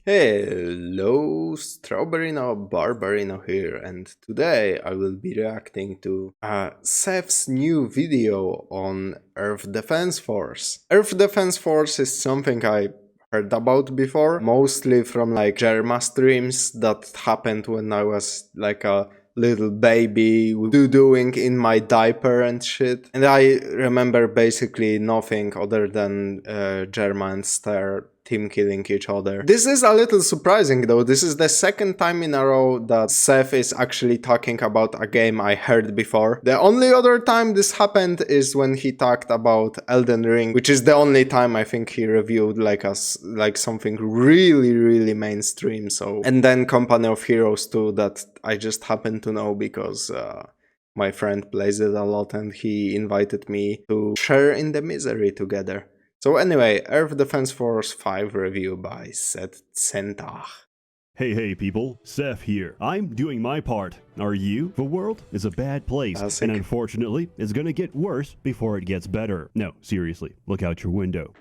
Hello, StraberinnoBarbarinno here, and today I will be reacting to Seth's new video on Earth Defense Force. Earth Defense Force is something I heard about before, mostly from like Germa streams that happened when I was like a little baby doing in my diaper and shit. And I remember basically nothing other than Germa and Star team killing each other. This is a little surprising though. This is the second time in a row that Seth is actually talking about a game I heard before. The only other time this happened is when he talked about Elden Ring, which is the only time I think he reviewed like something really mainstream. So, and then Company of Heroes 2 that I just happen to know because my friend plays it a lot and he invited me to share in the misery together. So anyway, Earth Defense Force 5 review by SsethTzeentach. Hey people, Seth here. I'm doing my part. Are you? The world is a bad place, and unfortunately, it's gonna get worse before it gets better. No, seriously, look out your window.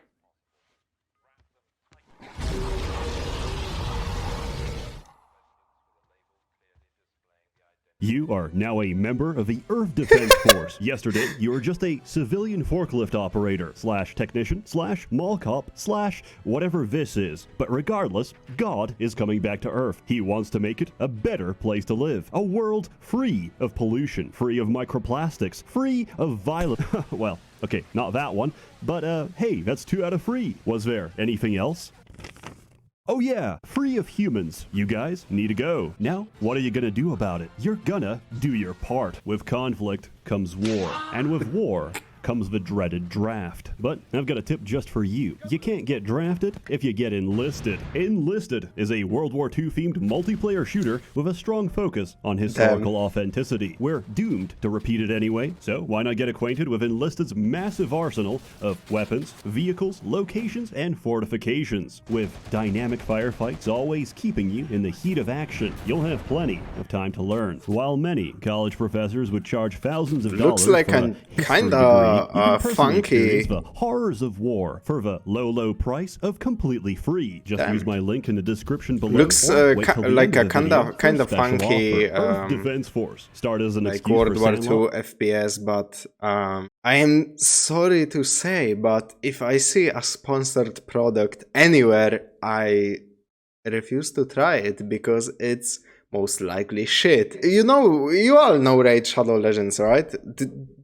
You are now a member of the Earth Defense Force. Yesterday, you were just a civilian forklift operator, / technician, / mall cop, / whatever this is. But regardless, God is coming back to Earth. He wants to make it a better place to live. A world free of pollution, free of microplastics, free of violence. Well, okay, not that one. But hey, that's 2 out of 3. Was there anything else? Oh yeah, free of humans. You guys need to go. Now, what are you gonna do about it? You're gonna do your part. With conflict comes war, and with war comes the dreaded draft. But I've got a tip just for you. You can't get drafted if you get enlisted. Enlisted is a World War II themed multiplayer shooter with a strong focus on historical authenticity. We're doomed to repeat it anyway, so why not get acquainted with Enlisted's massive arsenal of weapons, vehicles, locations, and fortifications. With dynamic firefights always keeping you in the heat of action, you'll have plenty of time to learn. While many college professors would charge thousands of dollars for a kinda funky. The horrors of war for the low price of completely free. Just use my link in the description below. Looks like a kind of funky Defense Force. Start as an like World War II FPS, but I am sorry to say, but if I see a sponsored product anywhere, I refuse to try it because it's most likely shit. You all know Raid Shadow Legends, right?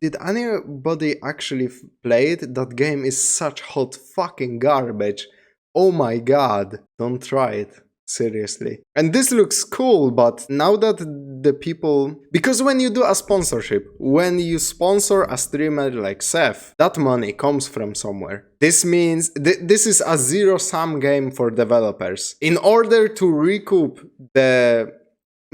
Did anybody actually play it? That game is such hot fucking garbage. Oh my god, don't try it. Seriously. And this looks cool, but now that the people... Because when you do a sponsorship, when you sponsor a streamer like Seth, that money comes from somewhere. This means this is a zero-sum game for developers. In order to recoup the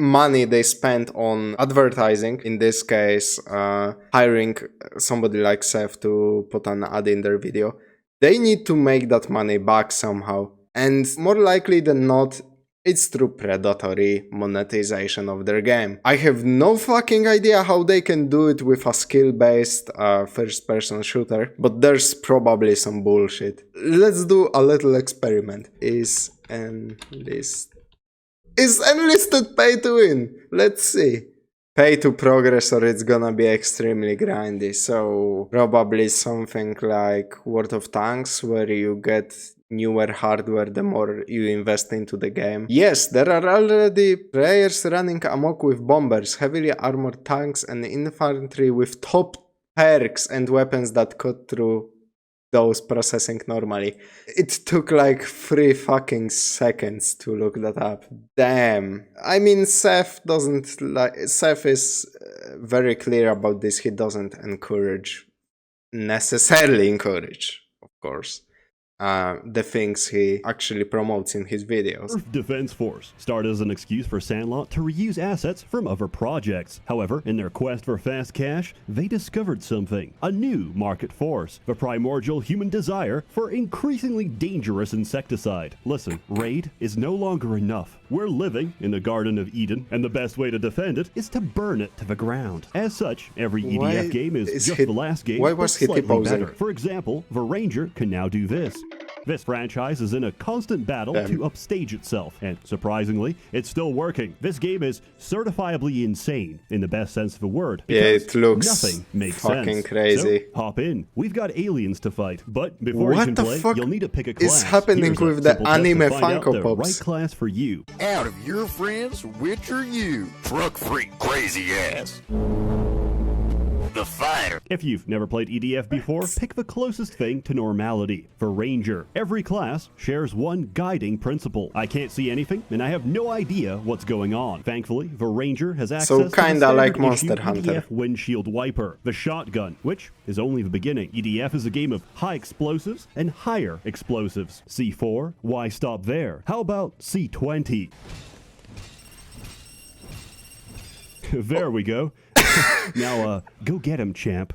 money they spent on advertising, in this case hiring somebody like Seth to put an ad in their video, they need to make that money back somehow. And more likely than not, it's through predatory monetization of their game. I have no fucking idea how they can do it with a skill-based first-person shooter, but there's probably some bullshit. Let's do a little experiment. Is enlisted pay to win? Let's see. Pay to progress or it's gonna be extremely grindy. So probably something like World of Tanks, where you get newer hardware the more you invest into the game. Yes, there are already players running amok with bombers, heavily armored tanks and infantry with top perks and weapons that cut through those processing normally. It took like 3 fucking seconds to look that up. Damn. I mean, Seth is very clear about this. He doesn't necessarily encourage, of course, the things he actually promotes in his videos. Earth Defense Force started as an excuse for Sandlot to reuse assets from other projects. However, in their quest for fast cash, they discovered something. A new market force. The primordial human desire for increasingly dangerous insecticide. Listen, raid is no longer enough. We're living in the Garden of Eden, and the best way to defend it is to burn it to the ground. As such, every EDF game is just the last game, why was but he slightly T-posing? better. For example, the Ranger can now do this. This franchise is in a constant battle to upstage itself, and surprisingly, it's still working. This game is certifiably insane, in the best sense of the word. Yeah, it looks nothing makes fucking sense. crazy. So, hop in. We've got aliens to fight, but before you What can the play, fuck you'll need to pick a class. is happening Here's a with the simple test to anime find out Funko the Pops? right class for you. Out of your friends, which are you? Truck freak crazy ass. The fighter. If you've never played EDF before, pick the closest thing to normality. For Ranger, every class shares one guiding principle. I can't see anything, and I have no idea what's going on. Thankfully, the Ranger has access to the kinda like standard Monster issue Hunter. EDF windshield wiper, the shotgun, which is only the beginning. EDF is a game of high explosives and higher explosives. C4, why stop there? How about C20? There we go. Now, go get him, champ.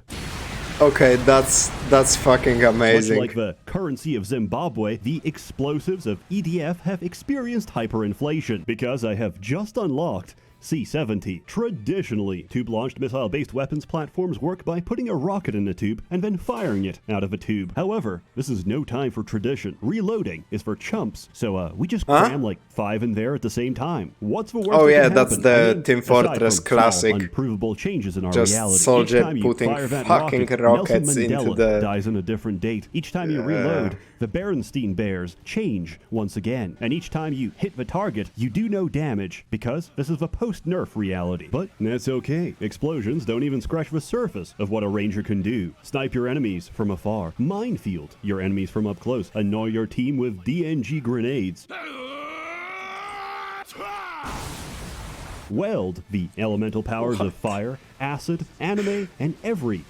Okay, that's fucking amazing. Much like the currency of Zimbabwe, the explosives of EDF have experienced hyperinflation because I have just unlocked C-70. Traditionally, tube-launched missile-based weapons platforms work by putting a rocket in a tube and then firing it out of a tube. However, this is no time for tradition. Reloading is for chumps, so we just cram like 5 in there at the same time. What's the worst Oh that yeah, can that's happen? the I mean, Team aside Fortress from small, classic. unprovable changes in our Just reality. soldier Each time you putting fire that fucking rocket, rockets Nelson into Mandela the- dies on a different date. Each time you reload, the Berenstein Bears change once again. And each time you hit the target, you do no damage because this is a post-nerf reality. But that's okay. Explosions don't even scratch the surface of what a Ranger can do. Snipe your enemies from afar. Minefield your enemies from up close. Annoy your team with DNG grenades. Weld the elemental powers of fire, acid, anime, and every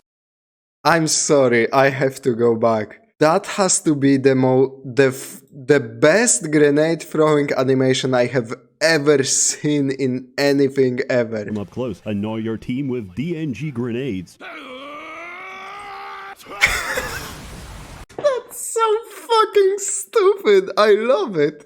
I'm sorry, I have to go back. That has to be the best grenade throwing animation I have ever seen in anything ever. from up close. Annoy your team with DNG grenades. That's so fucking stupid. I love it.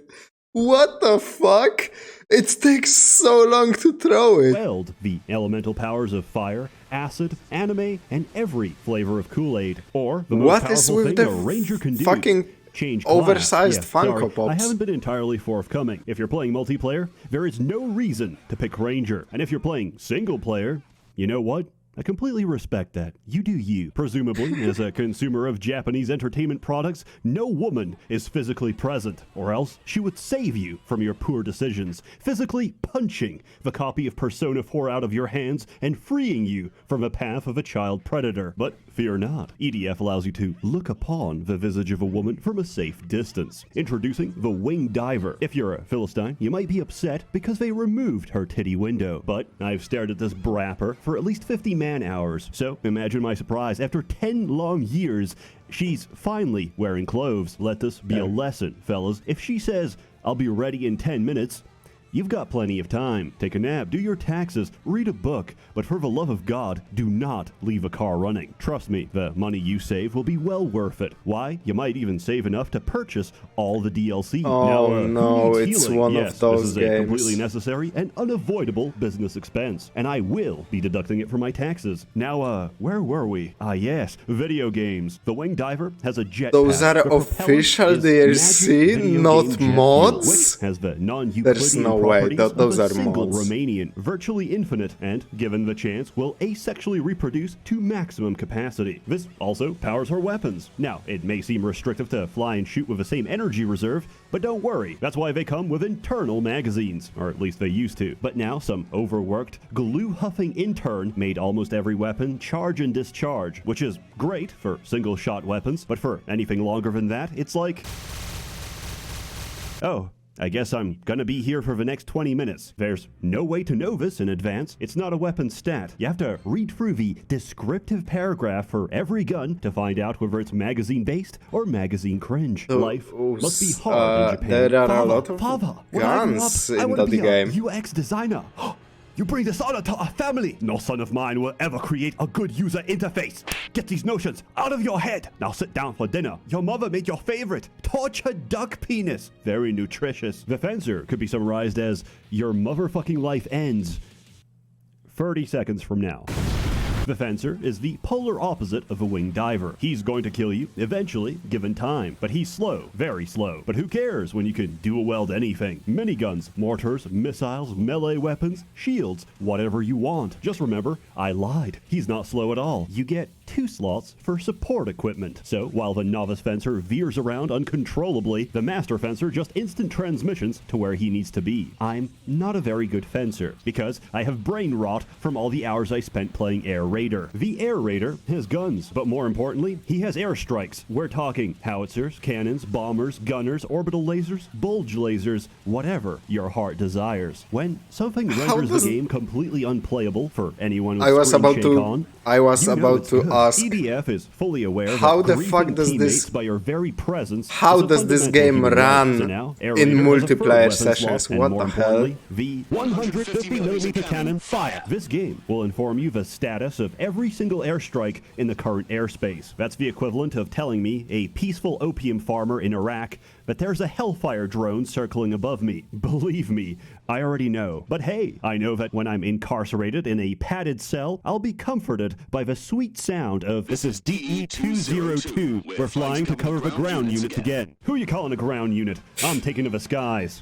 What the fuck? It takes so long to throw it. Weld the elemental powers of fire, acid, anime, and every flavor of Kool-Aid. Or the most What is powerful with thing the a Ranger can do. fucking Change class. oversized Yeah, Funko sorry, Pops? I haven't been entirely forthcoming. If you're playing multiplayer, there is no reason to pick Ranger. And if you're playing single player, you know what? I completely respect that. You do you. Presumably, as a consumer of Japanese entertainment products, no woman is physically present, or else she would save you from your poor decisions, physically punching the copy of Persona 4 out of your hands and freeing you from the path of a child predator. But fear not, EDF allows you to look upon the visage of a woman from a safe distance. Introducing the Wing Diver. If you're a Philistine, you might be upset because they removed her titty window, but I've stared at this brapper for at least 50 man-hours, so imagine my surprise. After 10 long years, she's finally wearing clothes. Let this be a lesson, fellas. If she says, "I'll be ready in 10 minutes," you've got plenty of time. Take a nap, do your taxes, read a book, but for the love of God, do not leave a car running. Trust me, the money you save will be well worth it. Why? You might even save enough to purchase all the DLC. Oh, who no, needs it's healing? one of Yes, those this is games. a completely necessary and unavoidable business expense, and I will be deducting it from my taxes. Now, where were we? Ah, yes, video games. The Wing Diver has a jetpack. Those are The propellant official is DLC, magic video not game jet fuel, mods? which has the non-Euclidean There's no way. properties Those of are a single mods. Romanian, virtually infinite, and, given the chance, will asexually reproduce to maximum capacity. This also powers her weapons. Now, it may seem restrictive to fly and shoot with the same energy reserve, but don't worry. That's why they come with internal magazines, or at least they used to. But now, some overworked, glue-huffing intern made almost every weapon charge and discharge, which is great for single-shot weapons, but for anything longer than that, it's like... Oh, I guess I'm gonna be here for the next 20 minutes. There's no way to know this in advance. It's not a weapon stat. You have to read through the descriptive paragraph for every gun to find out whether it's magazine-based or magazine cringe. Life must be hard in Japan. There are a Father, lot of Father, when I grow guns up, I in wanna that be game. a UX designer. You bring dishonor to our family. No son of mine will ever create a good user interface. Get these notions out of your head. Now sit down for dinner. Your mother made your favorite tortured duck penis. Very nutritious. The fencer could be summarized as your motherfucking life ends 30 seconds from now. The fencer is the polar opposite of a winged diver. He's going to kill you eventually, given time, but he's slow, very slow. But who cares when you can dual-wield anything? Miniguns, mortars, missiles, melee weapons, shields, whatever you want. Just remember, I lied. He's not slow at all. You get 2 slots for support equipment. So while the novice fencer veers around uncontrollably, the master fencer just instant transmissions to where he needs to be. I'm not a very good fencer because I have brain rot from all the hours I spent playing Air Raider. The Air Raider has guns, but more importantly, he has airstrikes. We're talking howitzers, cannons, bombers, gunners, orbital lasers, bulge lasers, whatever your heart desires. When something renders the game completely unplayable for anyone with screen shake on, I was about to ask, EDF is fully aware how that the fuck does this, by your very presence how does this game run in multiplayer sessions? What the hell? The 150mm cannon fire. This game will inform you the status of every single airstrike in the current airspace. That's the equivalent of telling me, a peaceful opium farmer in Iraq, that there's a Hellfire drone circling above me. Believe me, I already know. But hey, I know that when I'm incarcerated in a padded cell, I'll be comforted by the sweet sound of, "This is DE-202. We're flying to cover the ground units again." Who you calling a ground unit? I'm taking to the skies.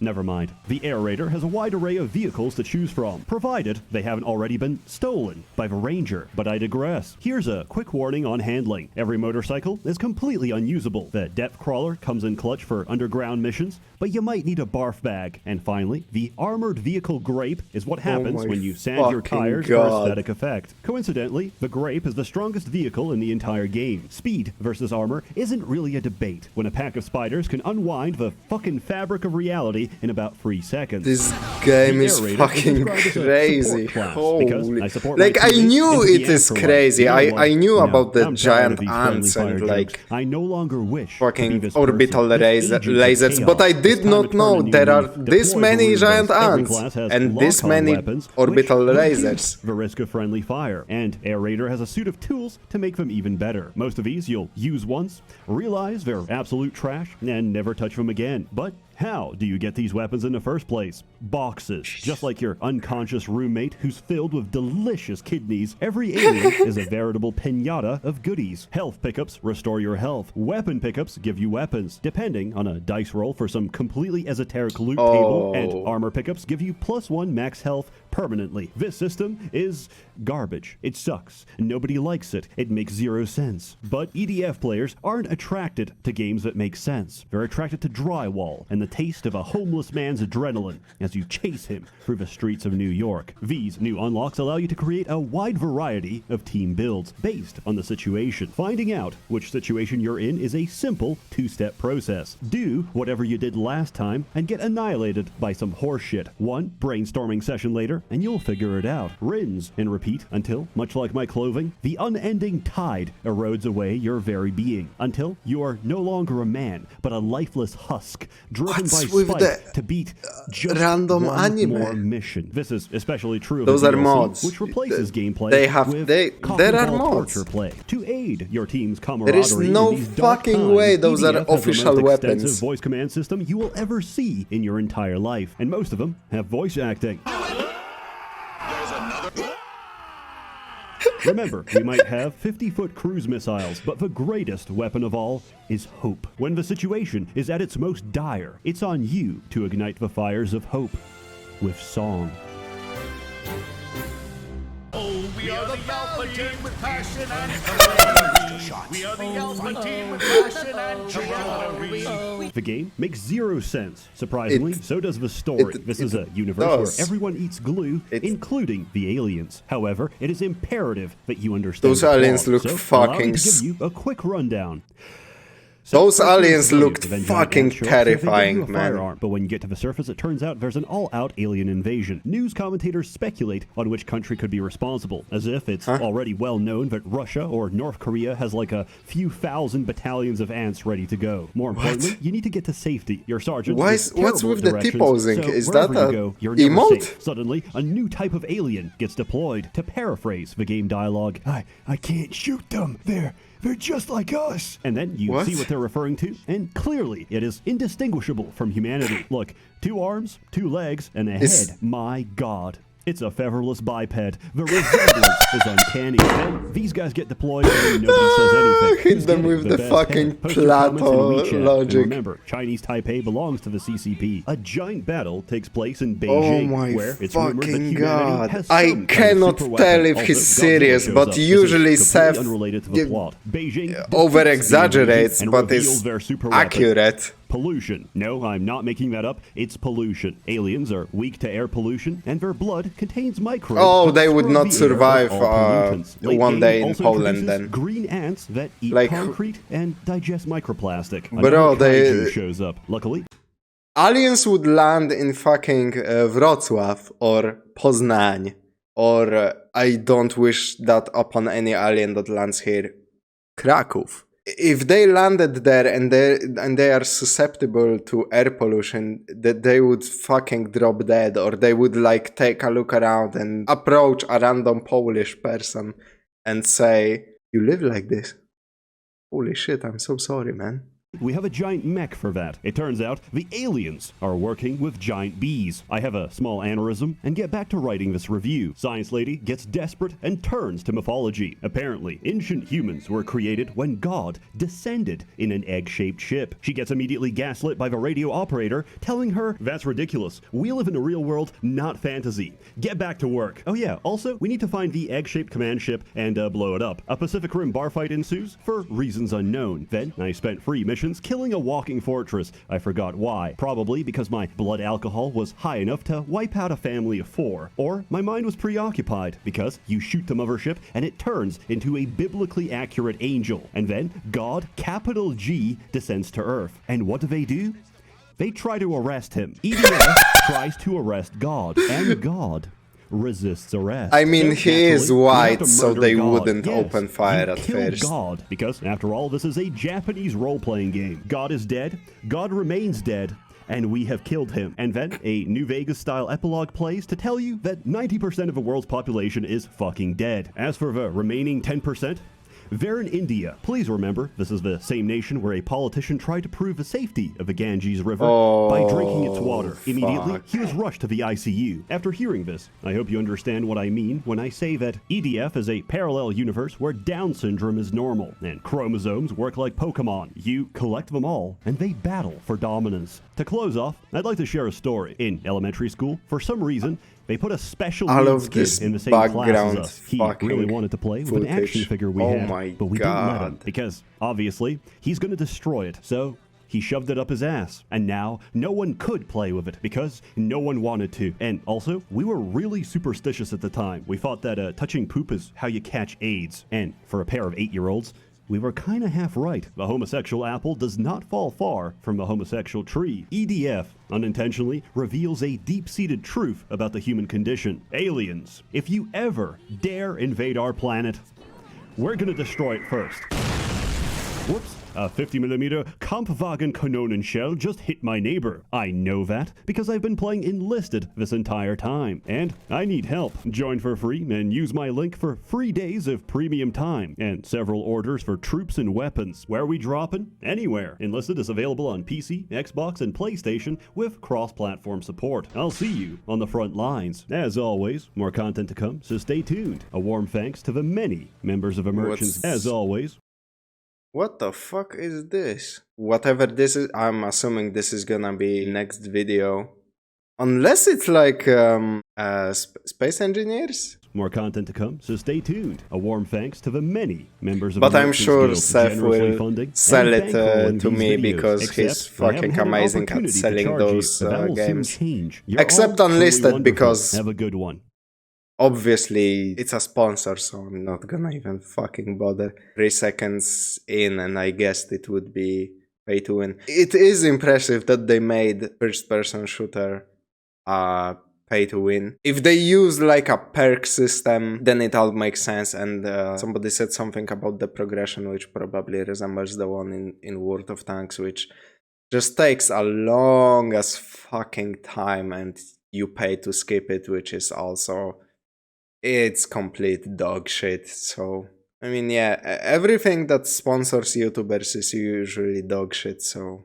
Never mind. The Air Raider has a wide array of vehicles to choose from, provided they haven't already been stolen by the Ranger. But I digress. Here's a quick warning on handling. Every motorcycle is completely unusable. The depth crawler comes in clutch for underground missions, but you might need a barf bag. And finally, the armored vehicle grape is what happens when you sand your tires for aesthetic effect. Coincidentally, the grape is the strongest vehicle in the entire game. Speed versus armor isn't really a debate when a pack of spiders can unwind the fucking fabric of reality in about 3 seconds. This game is fucking crazy. Holy. I knew it is crazy. I knew about the giant ants and I no longer wish fucking orbital lasers, but I did not know there are this many giant ants and this many orbital lasers. The risk of friendly fire, and Air Raider has a suit of tools to make them even better. Most of these you'll use once, realize they're absolute trash, and never touch them again. But how do you get these weapons in the first place? Boxes. Just like your unconscious roommate who's filled with delicious kidneys, every alien is a veritable piñata of goodies. Health pickups restore your health. Weapon pickups give you weapons, depending on a dice roll for some completely esoteric loot table. And armor pickups give you +1 max health permanently. This system is garbage. It sucks. Nobody likes it. It makes 0 sense. But EDF players aren't attracted to games that make sense. They're attracted to drywall and the taste of a homeless man's adrenaline as you chase him through the streets of New York. These new unlocks allow you to create a wide variety of team builds based on the situation. Finding out which situation you're in is a simple 2-step process. Do whatever you did last time and get annihilated by some horseshit. One brainstorming session later and you'll figure it out. Rinse and repeat until, much like my clothing, the unending tide erodes away your very being until you are no longer a man but a lifeless husk driven by spite to beat just random one anime more mission. This is especially true of those the are DLC, mods, which replaces gameplay with there are mods torture play to aid your team's camaraderie. There is no fucking way those are official the most weapons. extensive voice command system you will ever see in your entire life, and most of them have voice acting. Remember, we might have 50-foot cruise missiles, but the greatest weapon of all is hope. When the situation is at its most dire, it's on you to ignite the fires of hope with song. Oh, we are the Alpha Team with passion and camaraderie. We are the Alpha Team with passion and camaraderie. The game makes 0 sense. Surprisingly, so does the story. This is a universe where everyone eats glue, including the aliens. However, it is imperative that you understand those aliens look allow me to give you a quick rundown. Those aliens looked fucking terrifying, man. But when you get to the surface, it turns out there's an all-out alien invasion. News commentators speculate on which country could be responsible, as if it's already well known that Russia or North Korea has like a few thousand battalions of ants ready to go. More importantly, you need to get to safety. Your sergeant what's with the T-posing? So is that a emote? Suddenly, a new type of alien gets deployed. To paraphrase the game dialogue, I can't shoot them. They're just like us. And then you see what they're referring to, and clearly it is indistinguishable from humanity. Look, 2 arms, 2 legs, and a head. My God. It's a featherless biped. The resemblance is uncanny. Then these guys get deployed and nobody says anything. Hit Who's them getting with the best fucking head? Post your comments in Plato WeChat. And logic. remember, Chinese Taipei belongs to the CCP. A giant battle takes place in Oh Beijing, my where it's rumored that fucking humanity god. has I some kind of cannot super tell weapon. if he's Also, Godzilla serious, shows but up. This is usually completely Seth unrelated to the plot. Beijing over-exaggerates, and but reveals is their super weapon. accurate. Pollution. No, I'm not making that up. It's pollution. Aliens are weak to air pollution, and their blood contains microbes. Oh, they that would scrub not the air survive of all pollutants. Late one game day in also Poland introduces then. green ants that eat Like- concrete and digest microplastic. Bro, Another they- kaiju shows up. Luckily, Aliens would land in fucking Wrocław or Poznań, or I don't wish that upon any alien that lands here, Kraków. If they landed there and they are susceptible to air pollution, that they would fucking drop dead, or they would like take a look around and approach a random Polish person and say, "You live like this? Holy shit, I'm so sorry, man." we have a giant mech for that. It turns out the aliens are working with giant bees. I have a small aneurysm and get back to writing this review. Science Lady gets desperate and turns to mythology. Apparently, ancient humans were created when God descended in an egg-shaped ship. She gets immediately gaslit by the radio operator, telling her, "That's ridiculous. We live in a real world, not fantasy. Get back to work." Oh yeah, also, we need to find the egg-shaped command ship and blow it up. A Pacific Rim bar fight ensues for reasons unknown. Then, I spent 3 missions killing a walking fortress. I forgot why. Probably because my blood alcohol was high enough to wipe out a family of 4. Or my mind was preoccupied because you shoot the mothership and it turns into a biblically accurate angel. And then God, capital G, descends to Earth. And what do? They try to arrest him. EDF tries to arrest God. And God resists arrest. I mean, So he is naturally, we have white, to so murder they God. wouldn't Yes, open fire you at killed first. God, because after all, this is a Japanese role-playing game. God is dead, God remains dead, and we have killed him. And then a New Vegas-style epilogue plays to tell you that 90% of the world's population is fucking dead. As for the remaining 10%, they're in India. Please remember, this is the same nation where a politician tried to prove the safety of the Ganges River by drinking its water. Immediately, fuck. he was rushed to the ICU. After hearing this, I hope you understand what I mean when I say that EDF is a parallel universe where Down syndrome is normal, and chromosomes work like Pokemon. You collect them all, and they battle for dominance. To close off, I'd like to share a story. In elementary school, for some reason, they put a special All needs of kid this in the same class background as us. He fucking really wanted to play with an action footage. figure we Oh had, my but we didn't let him God. because, obviously, he's going to destroy it. So he shoved it up his ass, and now no one could play with it because no one wanted to. And also, we were really superstitious at the time. We thought that touching poop is how you catch AIDS. And for a pair of 8-year-olds, we were kinda half right. The homosexual apple does not fall far from the homosexual tree. EDF, unintentionally, reveals a deep-seated truth about the human condition. Aliens, if you ever dare invade our planet, we're gonna destroy it first. Whoops. A 50mm Kampfwagen Kanonen shell just hit my neighbor. I know that because I've been playing Enlisted this entire time. And I need help. Join for free and use my link for free days of premium time and several orders for troops and weapons. Where are we dropping? Anywhere. Enlisted is available on PC, Xbox, and PlayStation with cross-platform support. I'll see you on the front lines. As always, more content to come, so stay tuned. A warm thanks to the many members of Emergence. As always, What the fuck is this? Whatever this is, I'm assuming this is gonna be next video. Unless it's like space engineers? more content to come, so stay tuned. A warm thanks to the many members of But I'm Emergence sure Guild Seth generously will funding sell and it bankrolling to these me videos. because Except he's I haven't fucking had an amazing at opportunity to selling charge you, those but that will soon games. change. You're Except all truly Unlisted, wonderful. because Have a good one. obviously it's a sponsor, so I'm not gonna even fucking bother. 3 seconds in and I guessed it would be pay to win. It is impressive that they made first-person shooter pay to win. If they use like a perk system, then it all makes sense. And somebody said something about the progression, which probably resembles the one in World of Tanks, which just takes a long as fucking time and you pay to skip it, which is also, it's complete dog shit. So I mean, yeah, everything that sponsors YouTubers is usually dog shit, so